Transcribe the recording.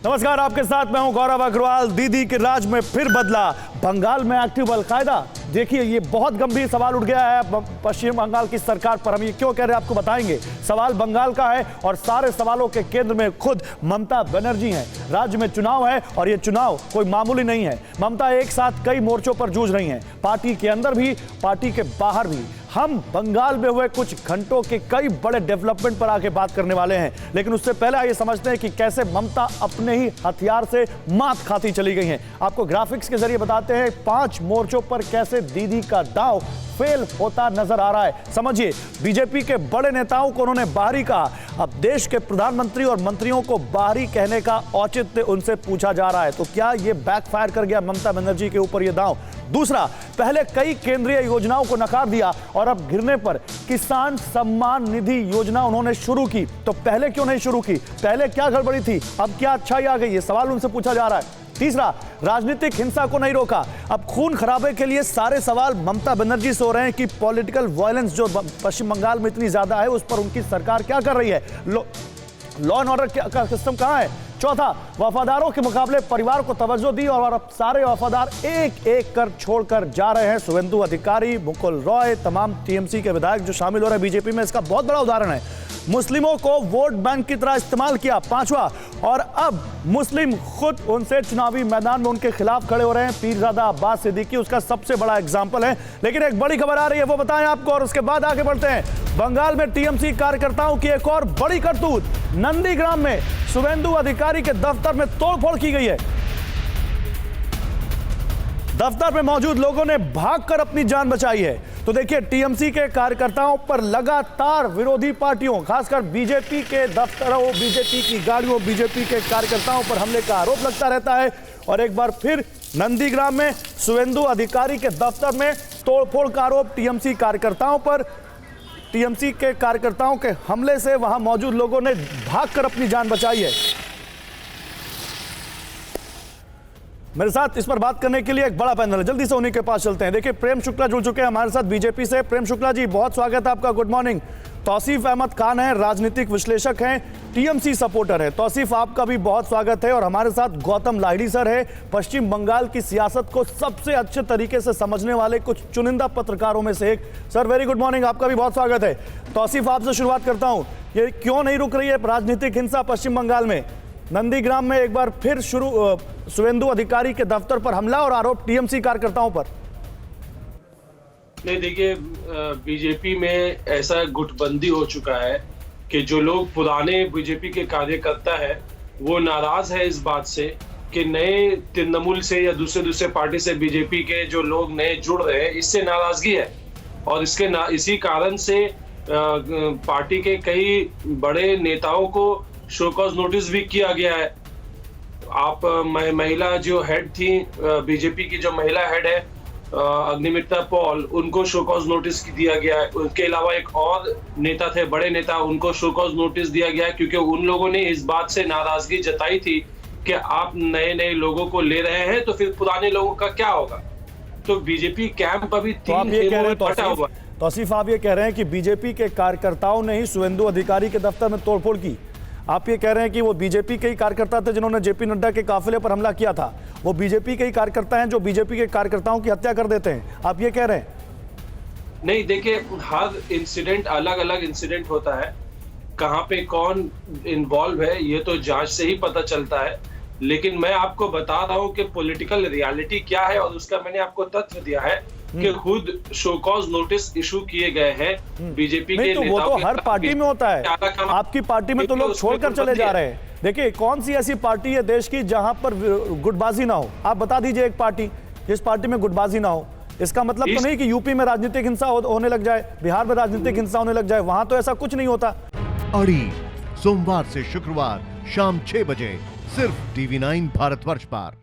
नमस्कार, आपके साथ मैं हूं गौरव अग्रवाल। दीदी के राज में फिर बदला, बंगाल में एक्टिव अलकायदा। देखिए, ये बहुत गंभीर सवाल उठ गया है पश्चिम बंगाल की सरकार पर। हम ये क्यों कह रहे हैं आपको बताएंगे। सवाल बंगाल का है और सारे सवालों के केंद्र में खुद ममता बनर्जी हैं। राज्य में चुनाव है और ये चुनाव कोई मामूली नहीं है। ममता एक साथ कई मोर्चों पर जूझ रही हैं, पार्टी के अंदर भी, पार्टी के बाहर भी। हम बंगाल में हुए कुछ घंटों के कई बड़े डेवलपमेंट पर आके बात करने वाले हैं, लेकिन उससे पहले आइए समझते हैं कि कैसे ममता अपने ही हथियार से मात खाती चली गई हैं। आपको ग्राफिक्स के जरिए बताते हैं 5 मोर्चों पर कैसे दीदी का दांव फेल होता नजर आ रहा है। समझिए, बीजेपी के बड़े नेताओं को उन्होंने बाहरी कहा। अब देश के प्रधानमंत्री और मंत्रियों को बाहरी कहने का औचित्य उनसे पूछा जा रहा है। तो क्या ये बैकफायर कर गया ममता बनर्जी के ऊपर ये दांव? दूसरा, पहले कई केंद्रीय योजनाओं को नकार दिया और अब गिरने पर किसान सम्मान निधि योजना उन्होंने शुरू की। तो पहले क्यों नहीं शुरू की? पहले क्या गड़बड़ी थी? अब क्या अच्छाई आ गई? ये सवाल उनसे पूछा जा रहा है। तीसरा, राजनीतिक हिंसा को नहीं रोका। अब खून खराबे के लिए सारे सवाल ममता बनर्जी से हो रहे हैं कि पॉलिटिकल वायलेंस जो पश्चिम बंगाल में इतनी ज्यादा है, उस पर उनकी सरकार क्या कर रही है? लॉ एंड ऑर्डर का सिस्टम कहां है? चौथा, वफादारों के मुकाबले परिवार को तवज्जो दी और अब सारे वफादार एक एक कर छोड़कर जा रहे हैं। शुवेंदु अधिकारी, मुकुल रॉय, तमाम टीएमसी के विधायक जो शामिल हो रहे हैं बीजेपी में, इसका बहुत बड़ा उदाहरण है। मुस्लिमों को वोट बैंक की तरह इस्तेमाल किया। पांचवा, और अब मुस्लिम खुद उनसे चुनावी मैदान में उनके खिलाफ खड़े हो रहे हैं। पीरजादा अब्बास सिद्दीकी उसका सबसे बड़ा एग्जाम्पल है। लेकिन एक बड़ी खबर आ रही है, वो बताएं आपको, और उसके बाद आगे बढ़ते हैं। बंगाल में टीएमसी कार्यकर्ताओं की एक और बड़ी करतूत। नंदीग्राम में शुवेंदु अधिकारी के दफ्तर में तोड़फोड़ की गई है। दफ्तर में मौजूद लोगों ने भागकर अपनी जान बचाई है। तो देखिए, टीएमसी के कार्यकर्ताओं पर लगातार विरोधी पार्टियों, खासकर बीजेपी के दफ्तरों, बीजेपी की गाड़ियों, बीजेपी के कार्यकर्ताओं पर हमले का आरोप लगता रहता है। और एक बार फिर नंदीग्राम में शुवेंदु अधिकारी के दफ्तर में तोड़फोड़ का आरोप टीएमसी कार्यकर्ताओं पर। टीएमसी के कार्यकर्ताओं के हमले से वहां मौजूद लोगों ने भागकर अपनी जान बचाई है। मेरे साथ इस पर बात करने के लिए एक बड़ा पैनल है, जल्दी से उन्हीं के पास चलते हैं। देखिए, प्रेम शुक्ला जुड़ चुके हैं हमारे साथ बीजेपी से। प्रेम शुक्ला जी, बहुत स्वागत है आपका, गुड मॉर्निंग। तौसीफ अहमद खान है, राजनीतिक विश्लेषक हैं, टीएमसी सपोर्टर है। तौसीफ, आपका भी बहुत स्वागत है। और हमारे साथ गौतम लाहिड़ी सर है, पश्चिम बंगाल की सियासत को सबसे अच्छे तरीके से समझने वाले कुछ चुनिंदा पत्रकारों में से एक। सर, वेरी गुड मॉर्निंग, आपका भी बहुत स्वागत है। तौसीफ, आपसे शुरुआत करता हूं, ये क्यों नहीं रुक रही है राजनीतिक हिंसा पश्चिम बंगाल में? नंदीग्राम में एक बार फिर शुवेंदु अधिकारी के दफ्तर पर हमला और आरोप टीएमसी कार्यकर्ताओं पर। नहीं, देखिए, बीजेपी में ऐसा गुटबंदी हो चुका है कि जो लोग पुराने बीजेपी के कार्यकर्ता है वो नाराज है इस बात से कि नए तृणमूल से या दूसरे पार्टी से बीजेपी के जो लोग नए जुड़ रहे हैं, इससे नाराजगी है। और इसी कारण से पार्टी के कई बड़े नेताओं को शो कॉज नोटिस भी किया गया है। आप महिला जो हेड थी बीजेपी की, जो महिला हेड है अग्निमित्रा पॉल, उनको शो कॉज नोटिस दिया गया है। उनके अलावा एक और नेता थे, बड़े नेता, उनको शो कॉज नोटिस दिया गया है क्योंकि उन लोगों ने इस बात से नाराजगी जताई थी कि आप नए लोगों को ले रहे हैं तो फिर पुराने लोगों का क्या होगा। तो बीजेपी कैंप अभी 3 खेमों में बटा हुआ है। तौसीफ, आप ये कह रहे हैं कि बीजेपी के कार्यकर्ताओं ने ही शुवेंदु अधिकारी के दफ्तर में तोड़फोड़ की। आप ये कह रहे हैं कि वो बीजेपी के ही कार्यकर्ता थे जिन्होंने जेपी नड्डा के काफिले पर हमला किया था। वो बीजेपी के ही कार्यकर्ता हैं जो बीजेपी के कार्यकर्ताओं की हत्या कर देते हैं, आप ये कह रहे हैं? नहीं, देखिए, हर इंसिडेंट अलग अलग इंसिडेंट होता है। कहाँ पे कौन इन्वॉल्व है ये तो जांच से ही पता चलता है। लेकिन मैं आपको बता रहा हूँ कि पॉलिटिकल रियलिटी क्या है, और उसका मैंने आपको तथ्य दिया है कि खुद शो कॉज नोटिस इशू किए गए हैं बीजेपी के नेताओं। वो तो हर पार्टी में होता है, आपकी पार्टी में तो लोग छोड़कर चले जा रहे हैं। देखिए, कौन सी ऐसी पार्टी है देश की जहां पर गुटबाजी ना हो? आप बता दीजिए एक पार्टी जिस पार्टी में गुटबाजी ना हो। इसका मतलब तो नहीं कि यूपी में राजनीतिक हिंसा होने लग जाए, बिहार में राजनीतिक हिंसा होने लग जाए, वहां तो ऐसा कुछ नहीं होता। अड़ी सोमवार से शुक्रवार शाम 6 बजे सिर्फ TV9 भारतवर्ष पर।